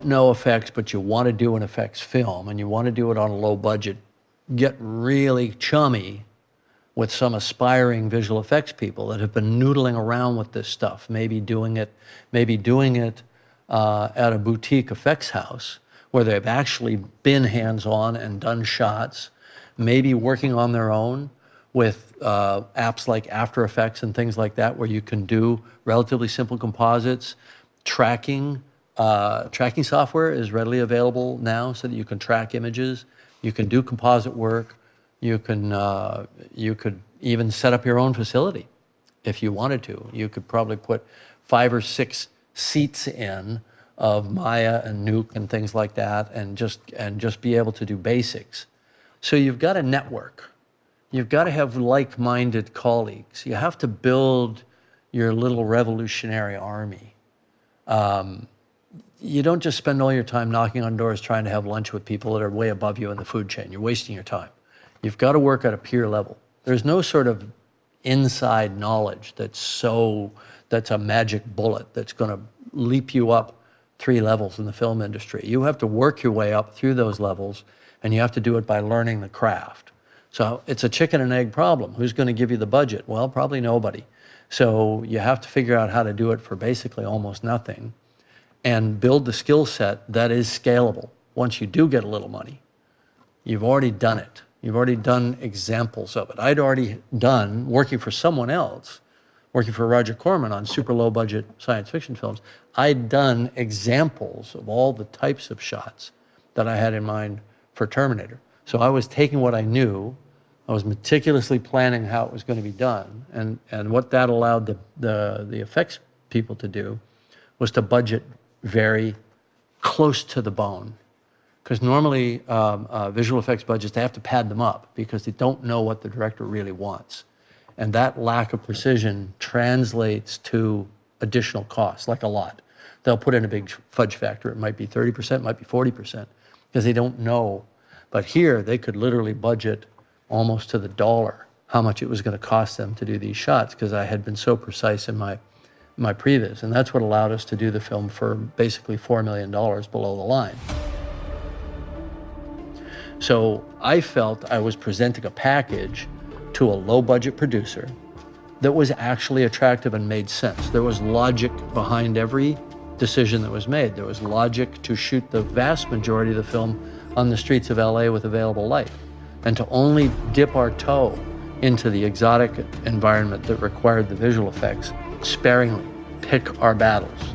know effects, but you want to do an effects film and you want to do it on a low budget, get really chummy with some aspiring visual effects people that have been noodling around with this stuff, maybe doing it at a boutique effects house where they've actually been hands-on and done shots, maybe working on their own with apps like After Effects and things like that, where you can do relatively simple composites. Tracking software is readily available now so that you can track images. You can do composite work. You could even set up your own facility if you wanted to. You could probably put 5 or 6 seats in of Maya and Nuke and things like that, and just be able to do basics. So you've got a network. You've got to have like-minded colleagues. You have to build your little revolutionary army. You don't just spend all your time knocking on doors trying to have lunch with people that are way above you in the food chain. You're wasting your time. You've got to work at a peer level. There's no sort of inside knowledge that's a magic bullet that's going to leap you up 3 levels in the film industry. You have to work your way up through those levels, and you have to do it by learning the craft. So it's a chicken and egg problem. Who's going to give you the budget? Well, probably nobody. So you have to figure out how to do it for basically almost nothing and build the skill set that is scalable. Once you do get a little money, you've already done it. You've already done examples of it. I'd already done, working for someone else, working for Roger Corman on super low budget science fiction films, I'd done examples of all the types of shots that I had in mind for Terminator. So I was taking what I knew, I was meticulously planning how it was going to be done, and what that allowed the effects people to do was to budget very close to the bone. Because normally visual effects budgets, they have to pad them up because they don't know what the director really wants. And that lack of precision translates to additional costs, like a lot. They'll put in a big fudge factor. It might be 30%, it might be 40%, because they don't know. But here, they could literally budget almost to the dollar how much it was going to cost them to do these shots, because I had been so precise in my previs. And that's what allowed us to do the film for basically $4 million below the line. So I felt I was presenting a package to a low-budget producer that was actually attractive and made sense. There was logic behind every decision that was made. There was logic to shoot the vast majority of the film on the streets of LA with available light, and to only dip our toe into the exotic environment that required the visual effects sparingly, pick our battles.